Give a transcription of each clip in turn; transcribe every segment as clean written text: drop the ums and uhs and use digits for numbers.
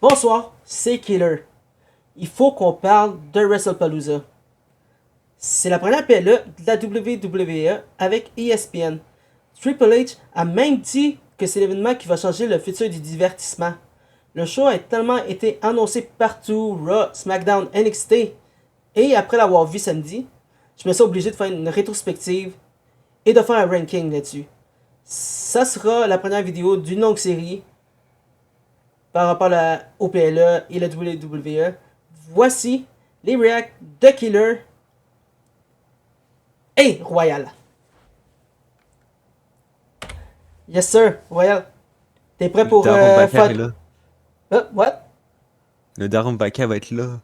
Bonsoir, c'est Killer. Il faut qu'on parle de WrestlePalooza. C'est la première PLE de la WWE avec ESPN. Triple H a même dit que c'est l'événement qui va changer le futur du divertissement. Le show a tellement été annoncé partout, Raw, SmackDown, NXT, et après l'avoir vu samedi, je me suis obligé de faire une rétrospective et de faire un ranking là-dessus. Ça sera la première vidéo d'une longue série par rapport au PLE et la WWE. Voici les reacts de Killer et Royal. Yes sir, Royal. T'es prêt pour Daron Baka est faire... là. What? Le Daron Baka va être là.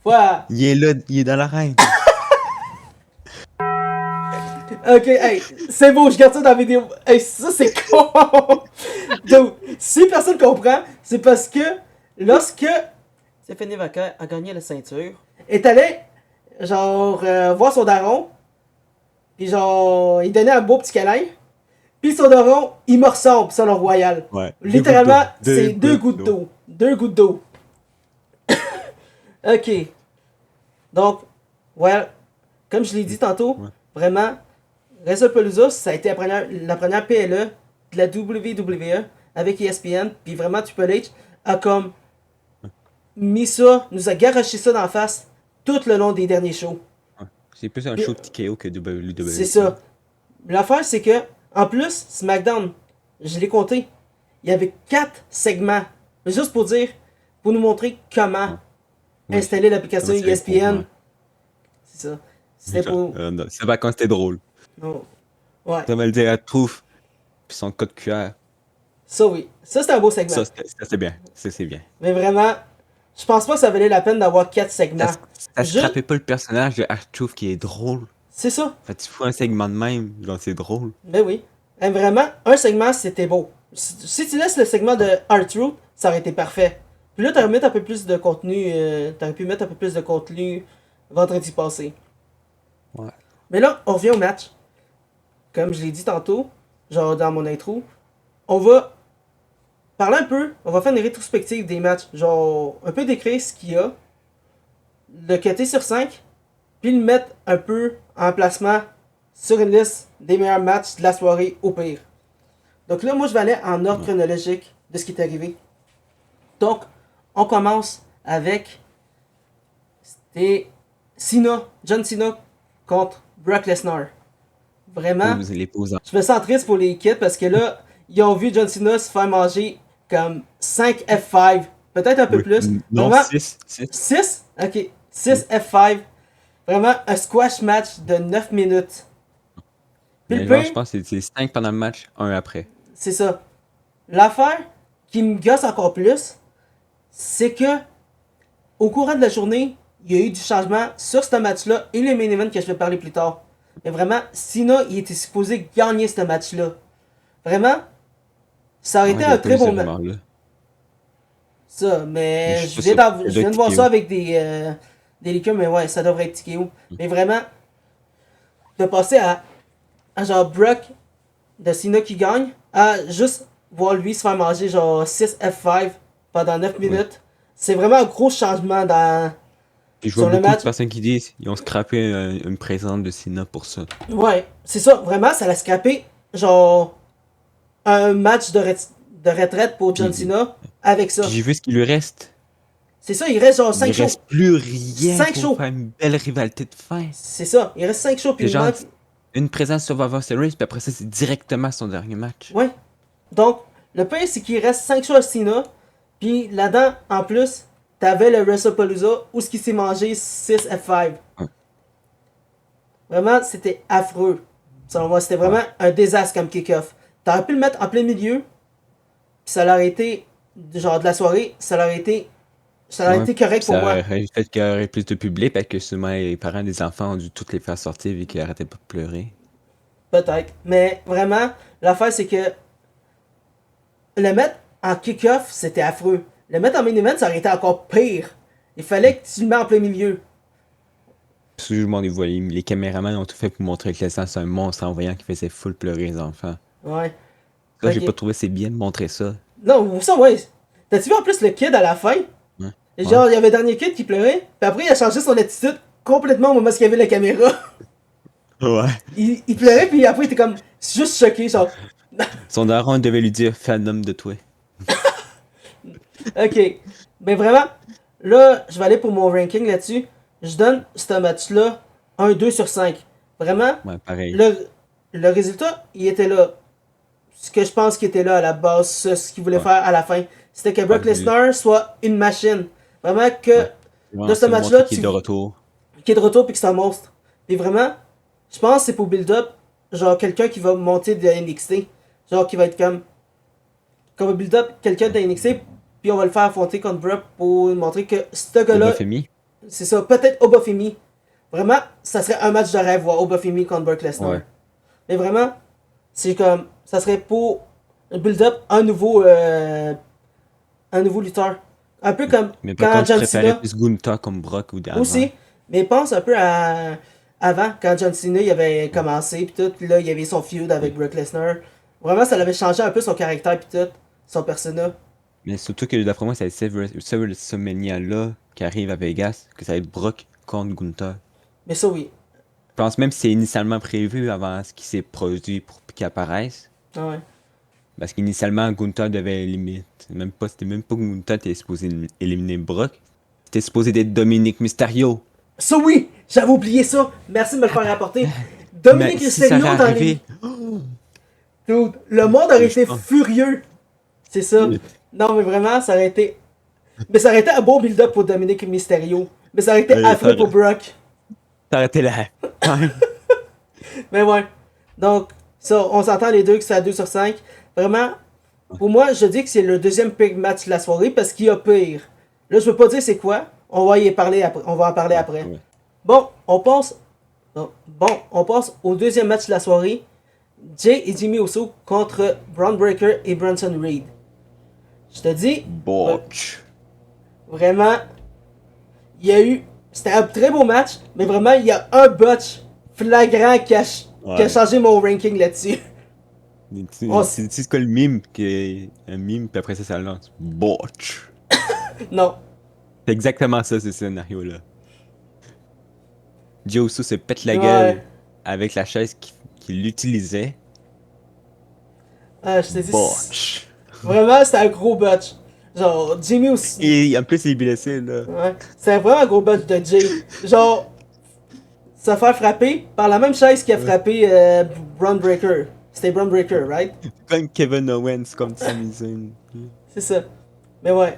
What? Il est là, il est dans l'arène. Ok, hey, c'est beau, je garde ça dans la vidéo. Hey, ça c'est con. Donc, si personne comprend, c'est parce que lorsque Stéphanie Vaca a gagné la ceinture, est allé genre voir son daron, puis genre il donnait un beau petit câlin, puis son daron il me ressemble sur le Royal. Ouais. Littéralement, c'est deux gouttes d'eau. Deux gouttes d'eau. Ok. Donc, well, comme je l'ai dit tantôt, Ouais. vraiment, WrestlePalooza, ça a été la première PLE de la WWE avec ESPN, puis vraiment Triple H a comme mis ça, nous a garoché ça dans la face tout le long des derniers shows. Ouais. C'est plus un Puis, show de TKO que WWE. c'est ça. L'affaire, c'est que, en plus, SmackDown, je l'ai compté, il y avait 4 segments. Juste pour dire, pour nous montrer comment Ouais. installer l'application Comment c'est ESPN. ouais. C'est ça. C'était pour. Non, c'est pas quand c'était drôle. Non. Ouais. Ça va le dire à Trouf, puis son code QR. Ça, oui. Ça, c'était un beau segment. Ça, c'est bien. Ça, c'est bien. Mais vraiment, je pense pas que ça valait la peine d'avoir 4 segments. Ça scrapait pas le personnage de R-Truth qui est drôle. C'est ça. Fait tu fous un segment de même, genre c'est drôle. Ben oui. Et vraiment, un segment, c'était beau. Si tu laisses le segment de R-Truth, ça aurait été parfait. Puis là, t'aurais pu mettre un peu plus de contenu. T'aurais pu mettre un peu plus de contenu vendredi passé. Ouais. Mais là, on revient au match. Comme je l'ai dit tantôt, genre dans mon intro, on va parler un peu, on va faire une rétrospective des matchs. Genre, un peu décrire ce qu'il y a, le cutter sur 5, puis le mettre un peu en placement sur une liste des meilleurs matchs de la soirée au pire. Donc là, moi, je vais aller en ordre chronologique de ce qui est arrivé. Donc, on commence avec c'était John Cena contre Brock Lesnar. Vraiment, Pose les pauses. je me sens triste pour les kids parce que là, ils ont vu John Cena se faire manger comme 5 F5, peut-être un peu plus. Non, Vraiment, 6. 6? Ok, 6 F5. Vraiment un squash match de 9 minutes. Puis Mais le genre, pire, je pense que c'est 5 pendant le match, 1 après. c'est ça. L'affaire qui me gosse encore plus, c'est que au courant de la journée, il y a eu du changement sur ce match-là et le main event que je vais parler plus tard. Mais vraiment, Cena, il était supposé gagner ce match-là. Vraiment, ça aurait été un très bon match. Ça, mais je viens de voir ça avec des liqueurs, mais ouais, ça devrait être TKO. Mais vraiment, de passer à genre Brock de Cena qui gagne, à juste voir lui se faire manger genre 6 F5 pendant 9 minutes, c'est vraiment un gros changement dans. Et je vois beaucoup de personnes qui disent qu'ils ont scrappé une présence de Cena pour ça. Ouais, c'est ça, vraiment, ça l'a scrappé genre un match de retraite pour John Cena avec ça. J'ai vu ce qu'il lui reste. C'est ça, il reste genre 5 shows. Il reste plus rien 5 pour shows. faire une belle rivalité de fin. C'est ça, il reste 5 shows puis genre une présence sur Survivor Series, puis après ça, c'est directement son dernier match. Ouais. Donc, le pire, c'est qu'il reste 5 shows à Cena, puis là-dedans, en plus, t'avais le WrestlePalooza où ce qui s'est mangé 6 F5. Ouais. Vraiment, c'était affreux. Selon moi, c'était vraiment un désastre comme kick-off. T'aurais pu le mettre en plein milieu, puis ça l'aurait été, genre de la soirée, ça l'aurait été correct pour moi. Ça aurait fait qu'il y aurait plus de public, parce que souvent les parents des enfants ont dû toutes les faire sortir vu qu'ils arrêtaient pas de pleurer. Peut-être. Mais vraiment, l'affaire c'est que le mettre en kick-off, c'était affreux. Le mettre en main event, ça aurait été encore pire. Il fallait que tu le mets en plein milieu. Tout le monde les voyait. Les caméramans ont tout fait pour montrer que Lesnar c'est un monstre en voyant qu'il faisait full pleurer les enfants. Ouais. Ça, j'ai pas trouvé c'est bien de montrer ça. Non, ça, ouais. T'as-tu vu en plus le kid à la fin? Ouais. Genre, il y avait le dernier kid qui pleurait, puis après il a changé son attitude complètement au moment où il y avait la caméra. Ouais. Il pleurait, puis après il était comme juste choqué, genre. Son daron devait lui dire fais un homme de toi. Ok. Mais vraiment, là, je vais aller pour mon ranking là-dessus. Je donne ce match-là un 2 sur 5. Vraiment, Ouais, pareil. le résultat, il était là. Ce que je pense qu'il était là à la base, ce qu'il voulait Ouais. faire à la fin. C'était que Brock Ouais, Lesnar soit une machine. Vraiment que ouais. de Vraiment, ce ça montrer match-là, qu'il est de retour. qui est de retour puis que c'est un monstre. Et vraiment, je pense que c'est pour build-up, genre quelqu'un qui va monter de NXT. Genre qui va être comme. Qu'on va build-up quelqu'un de NXT, puis on va le faire affronter contre Brock pour montrer que ce gars-là, Obafemi? c'est ça, peut-être Obafemi. Vraiment, ça serait un match de rêve, voir Obafemi contre Brock Lesnar. Ouais. Mais vraiment, c'est comme. Ça serait pour build-up un nouveau lutteur. Un peu comme Mais par quand contre, je John préférais Cena plus Gunther comme Brock ou avant. aussi. Mais pense un peu à avant, quand John Cena il avait commencé, puis tout, puis là, il y avait son feud avec Brock Lesnar. Vraiment, ça l'avait changé un peu son caractère, puis tout, son persona. Mais surtout que d'après moi, c'est WrestleMania là qui arrive à Vegas, que ça va être Brock contre Gunther. Mais ça, oui. Je pense même que c'est initialement prévu avant ce qui s'est produit pour qu'il apparaisse. Ah ouais. Parce qu'initialement, Gunther devait éliminer. C'était même pas que Gunther était supposé éliminer Brock. C'était supposé être Dominic Mysterio. Ça, oui! J'avais oublié ça! Merci de me le faire rapporter. Mais Dominique si ça Mysterio avait dans les. arrivé, Dude, le monde aurait je été pense. furieux. C'est ça. Non, mais vraiment, ça aurait été. Mais ça aurait été un bon build-up pour Dominique Mysterio. Mais ça aurait été affreux pour Brock. T'arrêtais là. Mais ouais. Donc, ça, on s'entend les deux que c'est à 2 sur 5. Vraiment, pour moi, je dis que c'est le deuxième pire match de la soirée parce qu'il y a pire. Là, je veux pas dire c'est quoi. On va y parler après. On va en parler après. Ouais. Bon, on passe. Bon, on passe au deuxième match de la soirée. Jay et Jimmy Uso contre Braun Breaker et Bronson Reed. Je te dis, Botch. vraiment, il y a eu. C'était un très beau match, mais vraiment, il y a un botch flagrant qui a Ouais. changé mon ranking là-dessus. On s- Tu sais quoi le mime qui est un mime, puis après ça, ça lance. Botch. Non. C'est exactement ça, ce scénario-là. Joe Uso se pète la Ouais. gueule avec la chaise qu'il utilisait. Je te dis, Botch. vraiment, c'était un gros botch. Genre, Jimmy aussi. Et en plus, il est blessé, là. Ouais. C'était vraiment un gros botch de Jay. Genre, se faire frapper par la même chaise qui a frappé Braun Breaker. C'était Braun Breaker, right? Comme Kevin Owens, comme tu disais. C'est ça. Mais ouais.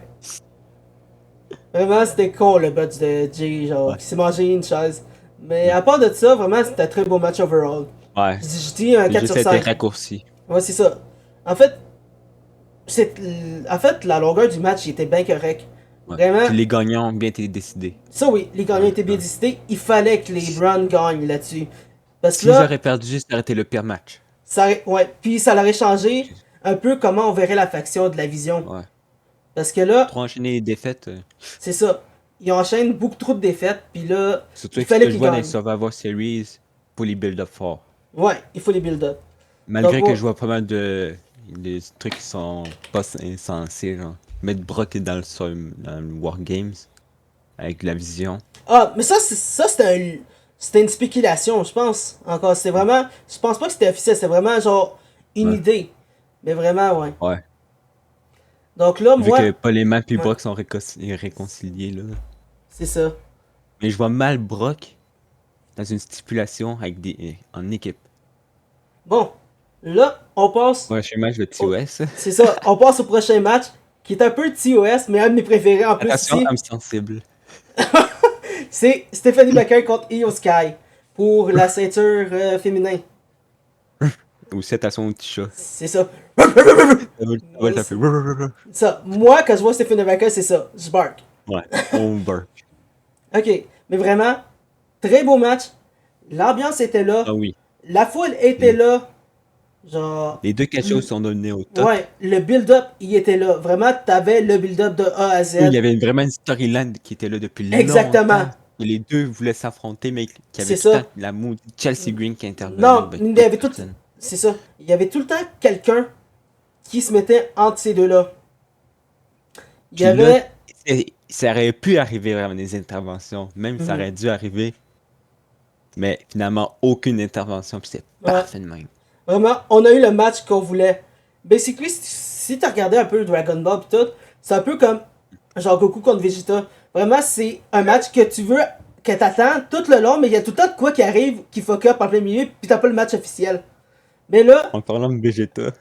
Vraiment, c'était con le botch de Jay, genre, Ouais. qui s'est mangé une chaise. Mais à part de ça, vraiment, c'était un très beau match overall. Ouais. Je dis un C'est 4 juste sur été 5. raccourci. Ouais, c'est ça. En fait, en fait, la longueur du match il était bien correct. Ouais. Vraiment, Puis les gagnants ont bien été décidés. ça oui, les gagnants étaient bien Ouais. décidés. Il fallait que les Browns gagnent là-dessus. Parce que S'ils là, auraient perdu, ça aurait été le pire match. ouais, puis ça l'aurait changé un peu comment on verrait la faction de la vision. Ouais. Parce que là, Trop enchaîner les défaites. c'est ça. Ils enchaînent beaucoup trop de défaites, puis là, Surtout il avec ce fallait que je qu'ils vois dans les gagnent. Survivor Series pour les build-up forts. Ouais, il faut les build-up. Donc, Malgré que je vois pas mal de des trucs qui sont pas insensés, genre. Mettre Brock dans le Wargames avec la vision. ah, mais ça c'était une spéculation, je pense. Encore, c'est vraiment, je pense pas que c'était officiel, c'est vraiment genre une Ouais. idée. Mais vraiment, ouais. Ouais. Donc là, Vu moi, que Paul Heyman et ouais, Brock sont réconciliés, là. c'est ça. Mais je vois mal Brock dans une stipulation avec en équipe. Bon, là, on passe. Ouais, chez match de TOS. C'est ça, on passe au prochain match, qui est un peu TOS, mais un de mes préférés en plus Attention, ici. âme sensible. C'est Stephanie McMahon contre Io Sky pour la ceinture féminin. Ou c'est à son petit chat. C'est ça. Ça va le taper. Ça, moi, quand je vois Stephanie McMahon, c'est ça. Je bark. Ouais, on bark. Ok, mais vraiment, très beau match. L'ambiance était là. Ah oui. La foule était là. Genre. Les deux catcheuses sont donnés au top. Ouais, le build-up, il était là. Vraiment, t'avais le build-up de A à Z. Il y avait vraiment une storyline qui était là depuis Exactement. longtemps. Et les deux voulaient s'affronter, mais qu'il y avait C'est tout le ça. temps la maudite Chelsea Green qui intervenait. Non, avec il y d'autres avait tout. personnes. C'est ça. Il y avait tout le temps quelqu'un qui se mettait entre ces deux-là. Il y Puis là, avait. ça aurait pu arriver vraiment des interventions. Même ça Mhm. aurait dû arriver. Mais finalement, aucune intervention. Puis c'est Ouais. parfait de même. Vraiment, on a eu le match qu'on voulait. Basically, si t'as regardé un peu Dragon Ball pis tout, c'est un peu comme genre Goku contre Vegeta. Vraiment, c'est un match que tu veux, que t'attends tout le long, mais il y a tout le temps de quoi qui arrive, qui fuck up en plein milieu, pis t'as pas le match officiel. Mais là, En parlant de Vegeta, de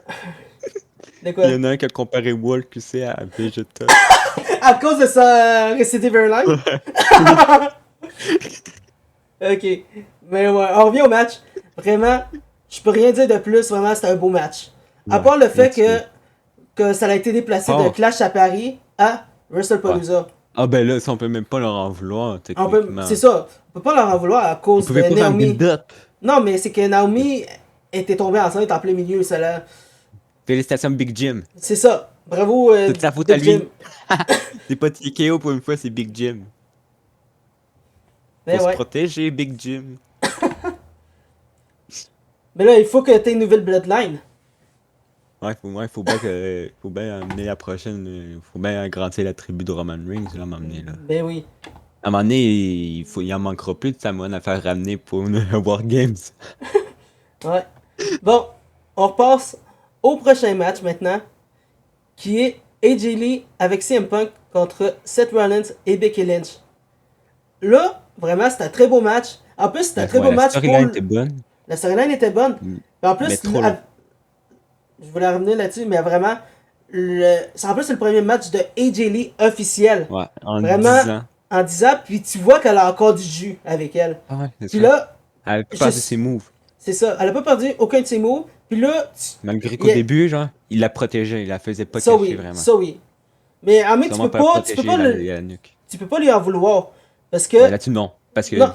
il y quoi? en a un qui a comparé Walk, tu sais, à Vegeta. À cause de sa récidive airline? Oui. Ok. Mais ouais, on revient au match. Vraiment, je peux rien dire de plus, vraiment, c'était un beau match. À Ouais, part le fait match de que ça a été déplacé de sport. Clash à Paris à Ouais. WrestlePalooza. Ah ben là, ça, on peut même pas leur en vouloir, C'est techniquement. ça. On peut pas leur en vouloir à Ils cause de pouvaient pas faire un Naomi. build-up. Non, mais c'est que Naomi était tombée enceinte en plein milieu, ça là. Félicitations, Big Jim. C'est ça. Bravo, Toute la faute à Big Jim. lui. C'est pas TKO pour une fois, c'est Big Jim. Mais Faut se ouais. protéger, Big Jim. Mais là, il faut que t'aies une nouvelle bloodline. Ouais, faut bien amener la prochaine, faut bien agrandir la tribu de Roman Reigns, là, m'amener, là. Ben oui. À un moment donné, il en manquera plus de Samoan à faire ramener pour une War Games. Ouais. Bon, on repasse au prochain match maintenant, qui est AJ Lee avec CM Punk contre Seth Rollins et Becky Lynch. Là, vraiment, c'était un très beau match. En plus, c'était un très beau La match pour. storyline était bonne, La storyline était bonne. Mais en mais plus, trop long. je voulais revenir là-dessus, mais vraiment, en plus, c'est le premier match de AJ Lee officiel. Ouais, en Vraiment, 10 ans. en 10 ans, puis tu vois qu'elle a encore du jus avec elle. Ah ouais, c'est Puis ça. là, Elle a pu je, passer ses moves. c'est ça, elle a pas perdu aucun de ses mots. Puis là, Malgré il qu'au y a- début, genre, il la protégeait, il la faisait pas ça cacher oui, vraiment. ça oui. Mais en même, Sûrement pour la protéger la nuque. tu peux pas lui en vouloir. Parce que, Ouais, là-dessus, non. Parce que non,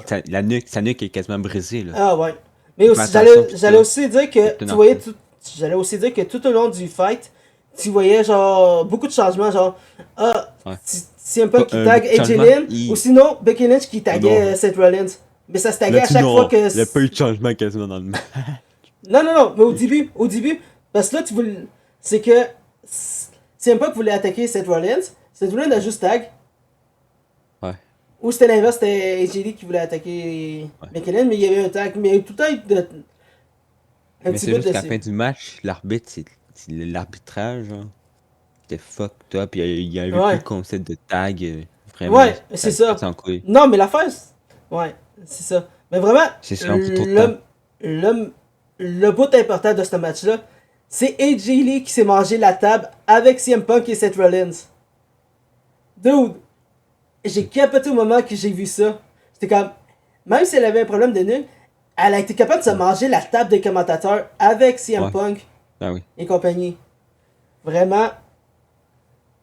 sa nuque est quasiment brisée, là. ah ouais. Mais Il fait aussi, attention, pis j'allais tout. aussi dire Faut que tu tenir voyais compte. tout, j'allais aussi dire que tout au long du fight, tu voyais genre beaucoup de changements, genre Ouais. c'est un peu qui tag Beaucoup de AJ changements. Lynn, ou sinon Becky Lynch qui Oh taguait non. Seth Rollins. Mais ça se taguait à Là-dessus, chaque fois non. que. Il n'y a pas eu de changement quasiment dans le match. Non, non, non, mais au début, parce que là, tu voulais. C'est que. C'est un peu que voulait attaquer Seth Rollins. Seth Rollins a juste tag. Ouais. Ou c'était l'inverse, c'était AJ Lee qui voulait attaquer Ouais. Becky Lynch, mais il y avait un tag. Mais il y a eu tout le temps un Mais petit c'est bout juste qu'à la dessus. fin du match, l'arbitre, c'est l'arbitrage, genre. C'était fucked up. Il y avait plus Ouais. le concept de tag. Vraiment, Ouais, c'est ça ça. partait en couille. Non, mais l'affaire, ouais, c'est ça. Mais vraiment, C'est ça, on fout trop de temps. le, le bout important de ce match-là, c'est AJ Lee qui s'est mangé la table avec CM Punk et Seth Rollins. Dude, j'ai capoté au moment que j'ai vu ça. C'était comme, même si elle avait un problème de nuque, elle a été capable de se manger la table des commentateurs avec CM Ouais. Punk Ah oui. et compagnie. Vraiment,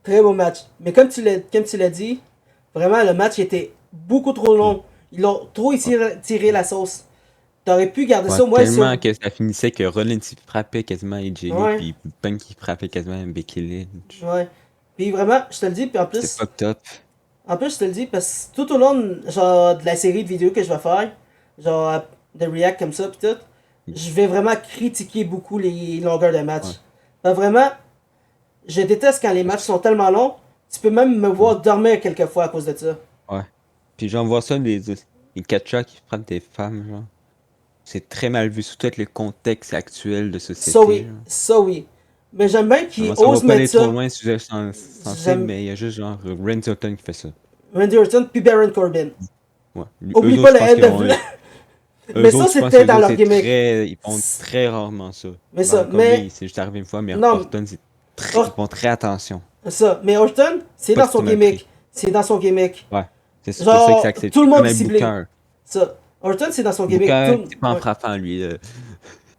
très beau match. Mais comme tu l'as dit, vraiment, le match était beaucoup trop long. Ils ont trop tiré la sauce. T'aurais pu garder Ouais, ça au moins tellement sur. que ça finissait que Rollins il frappait quasiment AJ Lee, Ouais, puis Punk il frappait quasiment Becky Lynch. ouais. Puis vraiment, je te le dis, puis C'était fucked up. en plus, je te le dis, parce que tout au long genre, de la série de vidéos que je vais faire, genre de react comme ça, puis tout, je vais vraiment critiquer beaucoup les longueurs de match. Ouais. Vraiment, je déteste quand les matchs sont tellement longs, tu peux même me voir dormir quelquefois à cause de ça. Ouais. Puis j'en vois ça, les catchers qui frappent des femmes, genre. C'est très mal vu, surtout avec le contexte actuel de Ça société, oui, genre. ça oui. Mais j'aime bien qu'ils Vraiment, ça va osent pas mettre aller trop ça. loin, sujet sensible, J'aime mais il y a juste genre Randy Orton qui fait ça. Randy Orton puis Baron Corbin. Ouais. Oublie Eux pas autres, le je pense qu'ils NW. ont. Mais Eux ça, autres, je pense c'était que dans eux autres, leur gimmick. ils font très rarement ça. Mais ça, Baron Corbin, mais. c'est juste arrivé une fois, mais Non, Orton, ils font très attention. ça. Mais Orton, c'est Pas dans si t'as son mal gimmick. pris. C'est dans son gimmick. Ouais. C'est pour ça que c'est Genre, tout accepté le monde comme est un ciblé. booker. Ça. Orton, c'est dans son gimmick. Booker, Tout. c'est pas en Ouais. frappant, lui.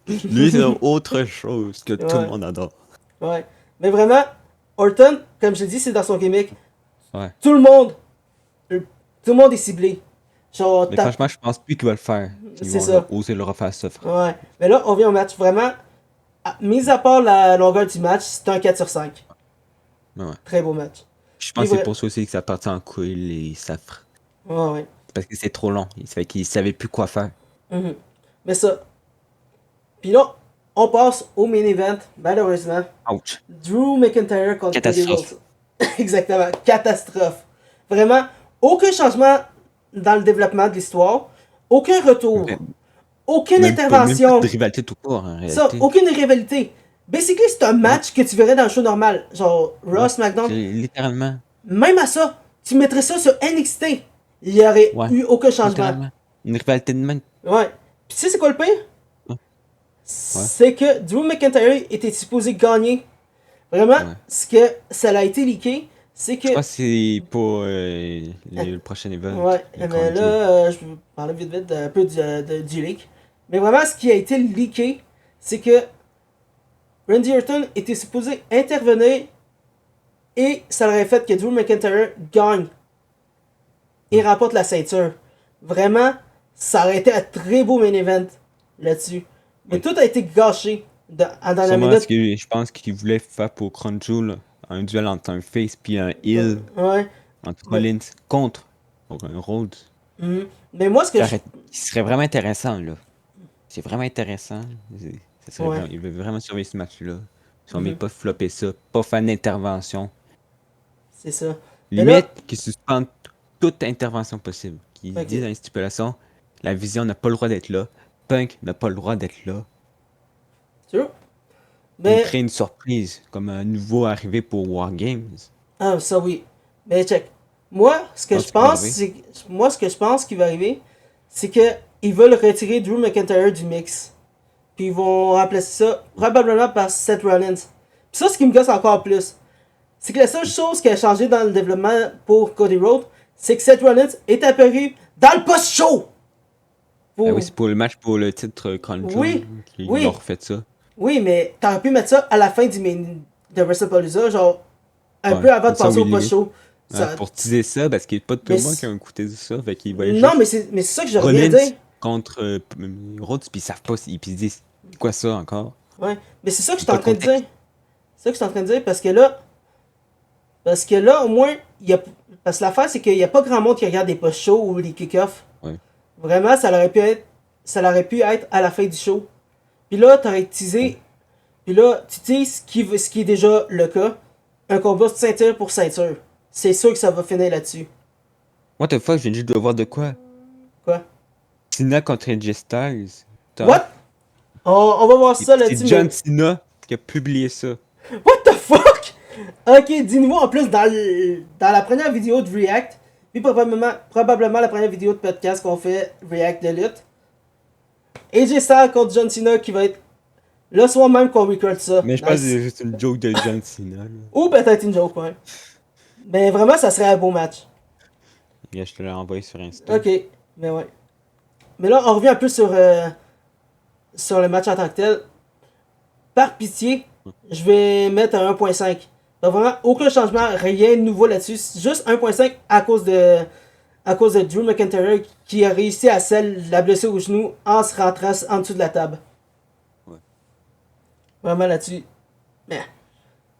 Lui, c'est autre chose que tout le Ouais. monde adore. Ouais. Mais vraiment, Orton, comme je l'ai dit, c'est dans son gimmick. Ouais. Tout le monde. Tout le monde est ciblé. Genre, Mais franchement, je pense plus qu'ils vont le faire. Ils c'est vont ça. oser le refaire ça. Ouais. Mais là, on vient au match. Vraiment, mis à part la longueur du match, c'est un 4 sur 5. Ouais. Très beau match. Je Puis pense que c'est pour ça aussi que ça partit en couille les safres. Ouais, ouais. Parce que c'est trop long. Ça fait qu'ils savaient plus quoi faire. Mhm. Mais ça. Puis là, on passe au main event, malheureusement. Ouch. Drew McIntyre contre Cody Catastrophe. Rhodes. Exactement. Catastrophe. Vraiment, aucun changement dans le développement de l'histoire, aucun retour, Même, aucune même pas de intervention, rivalité tout court en ça, réalité. aucune rivalité. Basically, c'est un Ouais, match que tu verrais dans le show normal, genre Raw, ouais. SmackDown. Littéralement. Même à ça, tu mettrais ça sur NXT, il y aurait Ouais. eu aucun changement. Littéralement. Une rivalité de même. Ouais. Puis tu sais c'est quoi le pire? Ouais. Ouais. C'est que Drew McIntyre était supposé gagner. Vraiment, Ouais. ce que ça a été leaké, c'est que Je pense que c'est pour le prochain event, ouais, le mais Crown là, Jewel. je vais parler vite vite un peu du leak. Mais vraiment, ce qui a été leaké, c'est que Randy Orton était supposé intervenir et ça aurait fait que Drew McIntyre gagne et Ouais. remporte la ceinture. Vraiment, ça aurait été un très beau main event là-dessus. Mais Oui. tout a été gâché dans la Sûrement ce minute. que je pense qu'il voulait faire pour Crown Jewel, un duel entre un face puis un heel Ouais. entre Mais, Rollins contre pour un Rhodes. mhm. Mais moi, ce que je. Qui serait vraiment intéressant là. C'est vraiment intéressant. Ça serait Ouais. vraiment, il veut vraiment surveiller ce match-là. Si on met Mhm. pas flopper ça, pas faire d'intervention. C'est ça. Mais là, Limite, qui suspendent toute intervention possible. Qui disent ok. dans les stipulations, la vision n'a pas le droit d'être là. Punk n'a pas le droit d'être là. Tu vois? Ou Mais. créer une surprise, comme un nouveau arrivé pour Wargames. Ah, ça oui. Mais check. Moi, ce Je que pense je qu'il va pense, arriver. c'est. Moi, ce que je pense qui va arriver, c'est que ils veulent retirer Drew McIntyre du mix. Puis ils vont remplacer ça probablement par Seth Rollins. Puis ça, ce qui me gosse encore plus, c'est que la seule chose qui a changé dans le développement pour Cody Rhodes, c'est que Seth Rollins est apparu dans le post-show. Ah oui, Pour... c'est pour le match pour le titre Crown Jewel Oui, qu'ils l'ont oui, refait ça. oui, mais t'aurais pu mettre ça à la fin du main de WrestlePalooza, genre un Ouais, peu avant de ça passer oui, au limite. post-show. Ouais, Ça... pour teaser ça, parce qu'il n'y a pas tout Mais le monde qui a écouté ça, fait qu'ils voyaient non, juste mais c'est ça que je reviens à Rollins dire. contre Rhodes, puis ils savent pas, puis ils disent, c'est quoi ça encore? Ouais, mais c'est ça que je Ils suis pas en le train de dire. contexte. C'est ça que je suis en train de dire parce que là, au moins, il y a... Parce que l'affaire, c'est qu'il n'y a pas grand monde qui regarde les post-shows ou les kick-offs. Ouais. Vraiment, ça aurait pu être à la fin du show. Puis là, t'aurais Ouais. teasé. Puis là, tu teases ce qui est déjà le cas. Un combat ceinture pour ceinture. C'est sûr que ça va finir là-dessus. What the fuck, je viens juste de voir de quoi? Quoi? Cena contre AJ Styles. Top. What? On va voir ça C'est là-dessus, John mais. Cena qui a publié ça. What the fuck? Ok, dis-nous en plus dans la première vidéo de React, puis probablement la première vidéo de podcast qu'on fait, React de lutte. AJ Styles contre John Cena qui va être le soir même qu'on record ça. Mais je pense que Nice. c'est juste une joke de John Cena. Là. Ou peut-être une joke, ouais. Mais vraiment, ça serait un beau match. Regarde, je te l'ai envoyé sur Insta. Ok, mais ouais. Mais là, on revient un peu sur le match en tant que tel. Par pitié, je vais mettre un 1.5. Donc vraiment, aucun changement, rien de nouveau là-dessus. Juste 1.5 à cause de Drew McIntyre qui a réussi à sceller la blessure au genou en se rentrant en dessous de la table. Ouais. Vraiment là-dessus.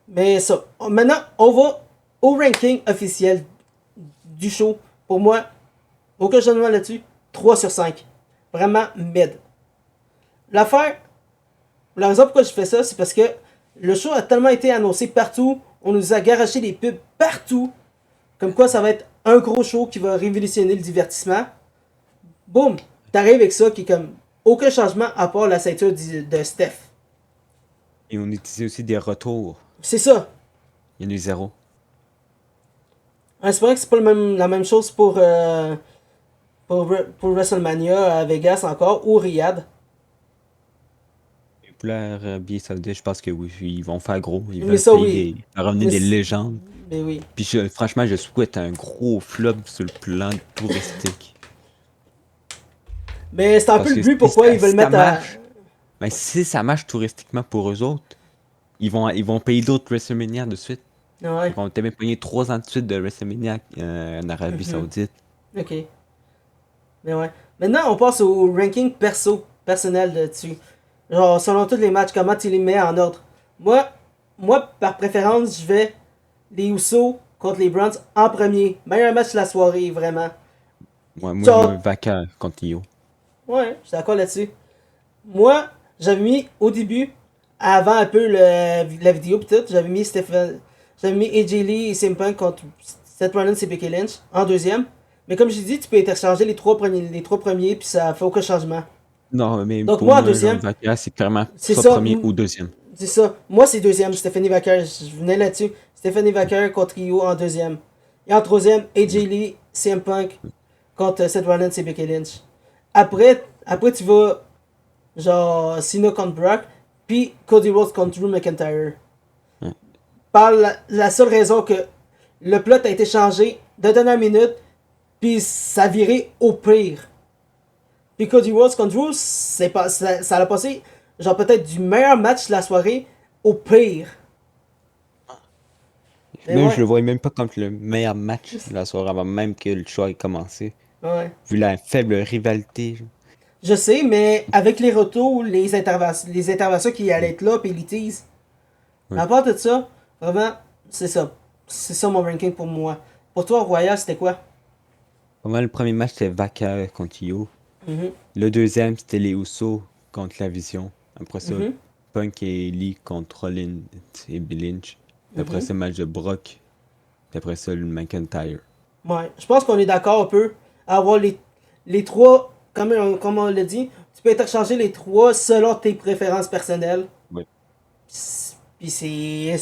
Mais ça. Maintenant, on va au ranking officiel du show. Pour moi, aucun changement là-dessus. 3 sur 5. Vraiment mid. L'affaire, la raison pourquoi je fais ça, c'est parce que le show a tellement été annoncé partout. On nous a garoché des pubs partout. Comme quoi ça va être un gros show qui va révolutionner le divertissement. Boum! T'arrives avec ça qui est comme aucun changement à part la ceinture de Steph. Et on utilisait aussi des retours. C'est ça. Il y en a eu zéro. Hein, c'est vrai que c'est pas la même chose pour WrestleMania à Vegas encore ou Riyadh. Et pour l'Arabie Saoudite, je pense que oui, ils vont faire gros. Ils Mais veulent ça oui. ramener Mais, des légendes. mais oui. Puis franchement, je souhaite un gros flop sur le plan touristique. Mais c'est un peu Parce le que but pourquoi ils veulent si ça mettre à. marche, ben, si ça marche touristiquement pour eux autres, ils vont payer d'autres WrestleMania de suite. Ouais. Ils vont peut-être payer 3 ans de suite de WrestleMania en Arabie Mhm. Saoudite. Ok. Mais ouais. Maintenant, on passe au ranking personnel dessus. Genre, selon tous les matchs, comment tu les mets en ordre. Moi, par préférence, je vais les Usos contre les Browns en premier. Meilleur match de la soirée, vraiment. Moi, je Genre, mets Vaca contre Io. ouais, je suis d'accord là-dessus. Moi, j'avais mis au début, avant un peu la vidéo pis tout, j'avais mis j'avais mis AJ Lee et CM Punk contre Seth Rollins et Becky Lynch en deuxième. Mais comme j'ai dit, tu peux interchanger les trois premiers, puis ça fait aucun changement. Non, mais Donc pour moi en moi, genre, deuxième, Vaca, c'est clairement c'est soit ça. premier ou deuxième. C'est ça. Moi c'est deuxième, Stephanie Vacker. Je venais là-dessus. Stephanie Vacker contre Io en deuxième. Et en troisième, AJ Lee, CM Punk contre Seth Rollins et Becky Lynch. Après tu vas genre Cena contre Brock, puis Cody Rhodes contre Drew McIntyre. Ouais. Par la seule raison que le plot a été changé de dernière minute, puis ça a viré au pire. Puis Cody Rhodes contre Drew, ça a passé genre peut-être du meilleur match de la soirée au pire. Mais Même, ouais, je le voyais même pas comme le meilleur match de la soirée avant même que le show ait commencé. ouais. Vu la faible rivalité. Genre. Je sais, mais avec les retours, les interventions qui allaient être là, puis les teases. Ouais. À part de ça, vraiment, c'est ça. C'est ça mon ranking pour moi. Pour toi, Royal, c'était quoi? Pour moi, le premier match, c'était Vaca contre Io. Mhm, Le deuxième, c'était les Usos contre la Vision. Après ça, mhm, Punk et Lee contre Rollins et Lynch. Puis après mhm. ça, match de Brock. Puis après ça, le McIntyre. Ouais, je pense qu'on est d'accord un peu à avoir les trois, comme on l'a dit, tu peux interchanger les trois selon tes préférences personnelles. Ouais. Puis c'est.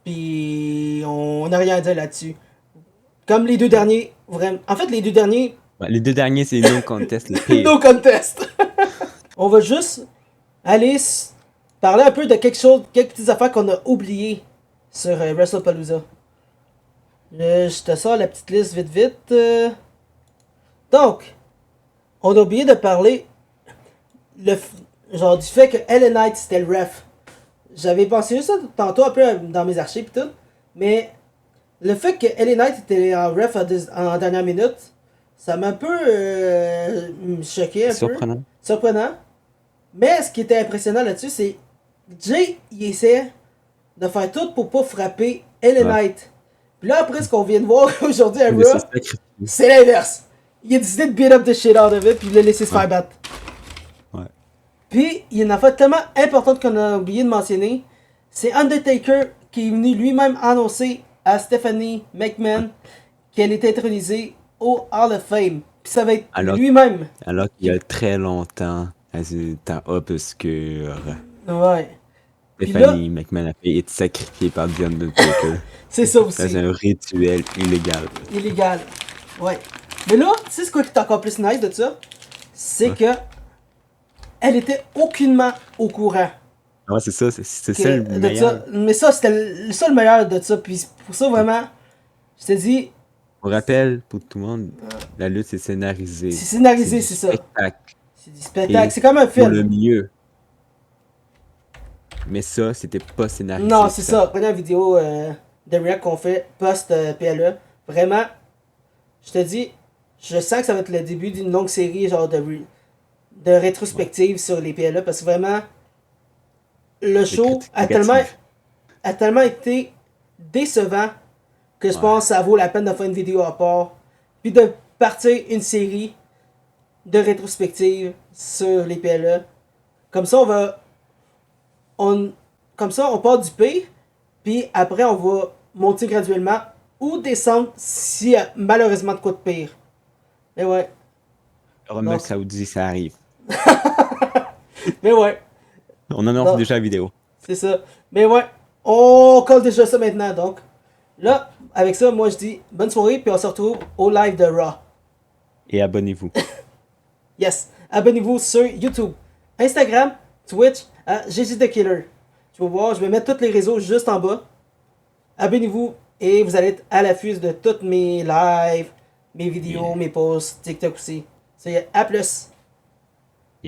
Puis on n'a rien à dire là-dessus. Comme les deux derniers, vraiment. En fait, les deux derniers, Ouais, les deux derniers, c'est No Contest, le pire. no contest. On va juste aller parler un peu de quelques petites affaires qu'on a oubliées sur WrestlePalooza. Je te sors la petite liste vite vite. Donc, on a oublié de parler genre du fait que LA Knight c'était le ref. J'avais pensé juste ça tantôt un peu dans mes archives et tout, mais le fait que LA Knight était en ref en dernière minute, ça m'a un peu choqué un peu, Surprenant. surprenant. Mais ce qui était impressionnant là-dessus, c'est Jay il essaie de faire tout pour pas frapper LA Ouais. Knight. Puis là après ce qu'on vient de voir aujourd'hui à Il se Raw, sacrifie. c'est l'inverse. Il a décidé de beat up the shit out of it, puis il l'a laissé se faire Ouais. battre. Ouais. Puis, il y a une affaire tellement importante qu'on a oublié de mentionner. C'est Undertaker qui est venu lui-même annoncer à Stephanie McMahon qu'elle était intronisée au Hall of Fame. Puis ça va être Alors, lui-même. alors qu'il y a très longtemps, elle était obscure. Ouais. Puis là, Stephanie McMahon a fait être sacrifiée par The Undertaker. c'est ça C'est aussi. un rituel illégal. Illégal. Ouais. Mais là, tu sais ce qui est encore plus nice de ça? C'est Ouais. que elle était aucunement au courant. Ouais, c'est ça, c'est que- ça le de meilleur. ça. Mais ça, c'était le meilleur de ça. Puis pour ça, vraiment, je te dis, On rappelle, pour tout le monde, la lutte c'est scénarisé. c'est scénarisé, du c'est ça. spectacle. C'est du spectacle. Et C'est comme un pour le film. mieux. Mais ça, c'était pas scénarisé. Non, c'est ça. Prenez la vidéo de React qu'on fait post-PLE. Vraiment, je te dis, je sens que ça va être le début d'une longue série genre de rétrospective sur les PLE parce que vraiment, le show critiques négatives. a tellement été décevant que je Ouais. pense que ça vaut la peine de faire une vidéo à part. Puis de partir une série de rétrospective sur les PLE. Comme ça, comme ça, on part du pire, puis après, on va monter graduellement ou descendre s'il y a malheureusement de quoi de pire. Mais ouais, Heureusement Donc- que Saoudi, ça arrive. mais ouais, On annonce Non. déjà la vidéo. c'est ça. Mais ouais, on colle déjà ça maintenant, donc. Là, avec ça, moi je dis bonne soirée, puis on se retrouve au live de Raw. Et abonnez-vous. Yes, abonnez-vous sur YouTube, Instagram, Twitch, à GG The Killer. Tu vas voir, je vais mettre tous les réseaux juste en bas. Abonnez-vous et vous allez être à l'affût de toutes mes lives, mes vidéos, Yeah. mes posts, TikTok aussi. Ça y est, à plus!